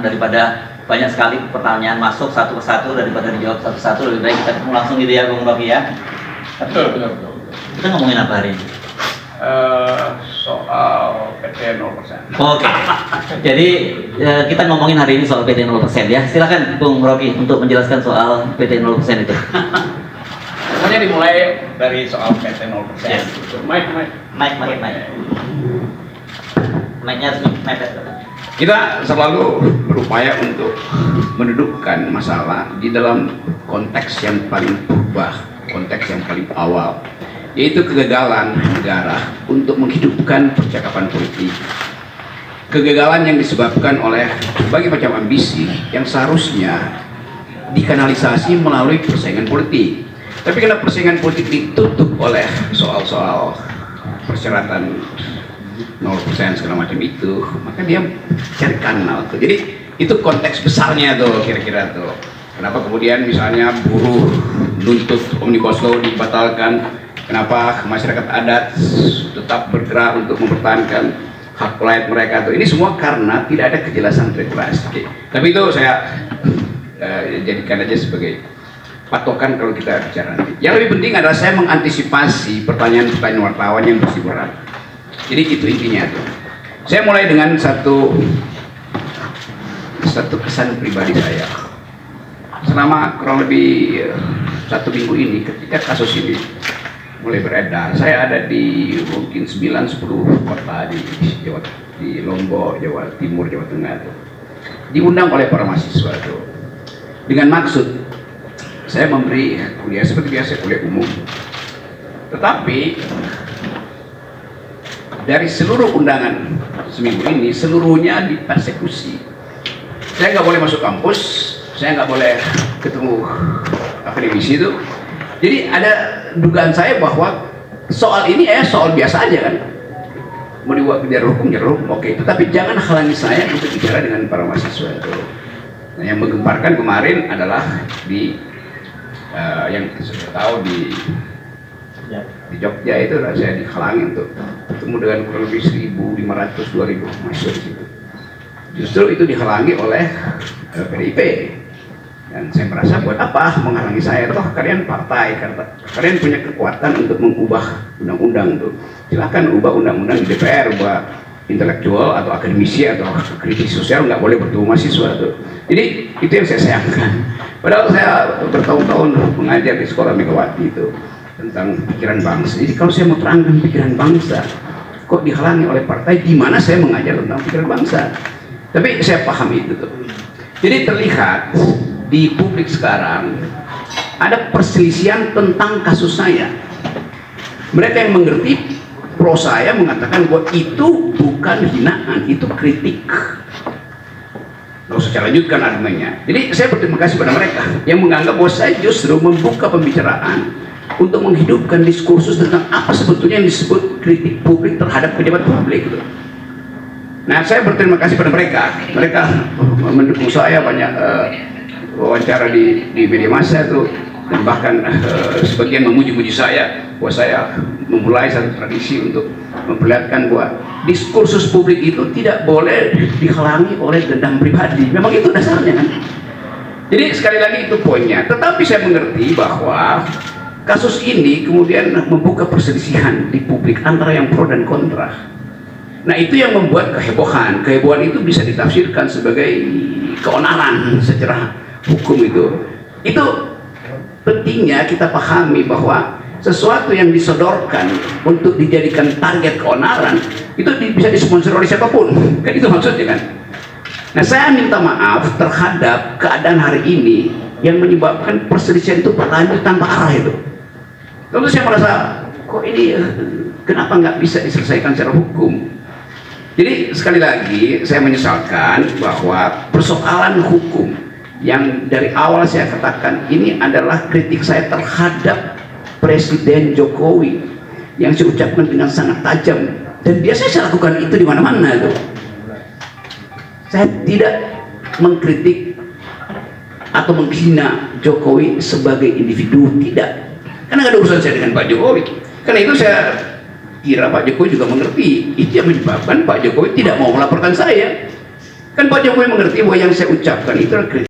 Daripada banyak sekali pertanyaan masuk satu persatu, daripada dijawab satu-satu, lebih baik kita ketemu langsung gitu ya Bung Rocky ya. Betul. Kita ngomongin apa hari ini? Soal PT 0%. Oke. Jadi kita ngomongin hari ini soal PT 0% ya. Silakan Bung Rocky untuk menjelaskan soal PT 0% itu. Semuanya dimulai dari soal PT 0%. Yes. Mic-nya harus mepet. Kita selalu berupaya untuk mendudukkan masalah di dalam konteks yang paling purba, konteks yang paling awal, yaitu kegagalan negara untuk menghidupkan percakapan politik. Kegagalan yang disebabkan oleh berbagai macam ambisi yang seharusnya dikanalisasi melalui persaingan politik. Tapi karena persaingan politik ditutup oleh soal-soal persyaratan 0% segala macam itu, maka dia cari kanal tuh. Jadi itu konteks besarnya tuh kira-kira tuh. Kenapa kemudian misalnya buruh nuntut Omnibus Law dibatalkan, kenapa masyarakat adat tetap bergerak untuk mempertahankan hak rakyat mereka tuh. Ini semua karena tidak ada kejelasan regulasi. Tapi itu saya jadikan aja sebagai patokan kalau kita bicara nanti. Yang lebih penting adalah saya mengantisipasi pertanyaan-pertanyaan wartawan yang bersifat. Jadi itu intinya tuh. Saya mulai dengan satu kesan pribadi saya. Selama kurang lebih 1 minggu ini, ketika kasus ini mulai beredar, saya ada di mungkin 9-10 kota di Lombok, Jawa Timur, Jawa Tengah tuh. Diundang oleh para mahasiswa tuh. Dengan maksud saya memberi kuliah seperti biasa, kuliah umum. Tetapi dari seluruh undangan seminggu ini, seluruhnya dipersekusi. Saya nggak boleh masuk kampus, saya nggak boleh ketemu akademisi itu. Jadi ada dugaan saya bahwa soal ini soal biasa aja kan. Mau dibuat bicara hukum, oke. Tetapi jangan halangi saya untuk bicara dengan para mahasiswa itu. Nah, yang menggemparkan kemarin adalah di yang saya tahu di Jogja itu saya dihalangi untuk ketemu dengan kurang lebih 1.500-2.000 mahasiswa di situ. Justru itu dihalangi oleh PDIP, dan saya merasa buat apa menghalangi saya? Toh kalian partai, kalian punya kekuatan untuk mengubah undang-undang tuh. Silahkan ubah undang-undang di DPR, ubah intelektual atau akademisi atau kritis sosial nggak boleh bertemu mahasiswa tuh. Jadi itu yang saya sayangkan. Padahal saya bertahun-tahun mengajar di sekolah Megawati itu tentang pikiran bangsa. Jadi kalau saya mau terangkan pikiran bangsa, kok dihalangi oleh partai di mana saya mengajar tentang pikiran bangsa. Tapi saya paham itu tuh. Jadi terlihat di publik sekarang ada perselisihan tentang kasus saya. Mereka yang mengerti pro saya mengatakan bahwa itu bukan hinaan, itu kritik. Nggak usah saya lanjutkan argumennya. Jadi saya berterima kasih pada mereka yang menganggap bahwa saya justru membuka pembicaraan untuk menghidupkan diskursus tentang apa sebetulnya yang disebut kritik publik terhadap pejabat publik. Nah, saya berterima kasih pada mereka. Mereka mendukung saya banyak wawancara di media massa itu, dan bahkan sebagian memuji-muji saya bahwa saya memulai satu tradisi untuk memperlihatkan bahwa diskursus publik itu tidak boleh dihalangi oleh dendam pribadi. Memang itu dasarnya kan. Jadi sekali lagi itu poinnya. Tetapi saya mengerti bahwa kasus ini kemudian membuka perselisihan di publik antara yang pro dan kontra. Nah, itu yang membuat kehebohan. Kehebohan itu bisa ditafsirkan sebagai keonaran secara hukum itu. Itu pentingnya kita pahami bahwa sesuatu yang disodorkan untuk dijadikan target keonaran itu bisa disponsor oleh siapapun. Kan itu maksudnya kan. Nah, saya minta maaf terhadap keadaan hari ini yang menyebabkan perselisihan itu berlanjut tanpa arah itu. Lalu saya merasa kok ini kenapa nggak bisa diselesaikan secara hukum. Jadi sekali lagi saya menyesalkan bahwa persoalan hukum yang dari awal saya katakan ini adalah kritik saya terhadap Presiden Jokowi yang saya ucapkan dengan sangat tajam, dan biasanya saya lakukan itu di mana-mana tuh. Saya tidak mengkritik atau menghina Jokowi sebagai individu, tidak. Karena nggak ada urusan saya dengan Pak Jokowi. Karena itu saya kira Pak Jokowi juga mengerti. Itu yang menyebabkan Pak Jokowi tidak mau melaporkan saya. Kan Pak Jokowi mengerti bahwa yang saya ucapkan itu adalah kritik.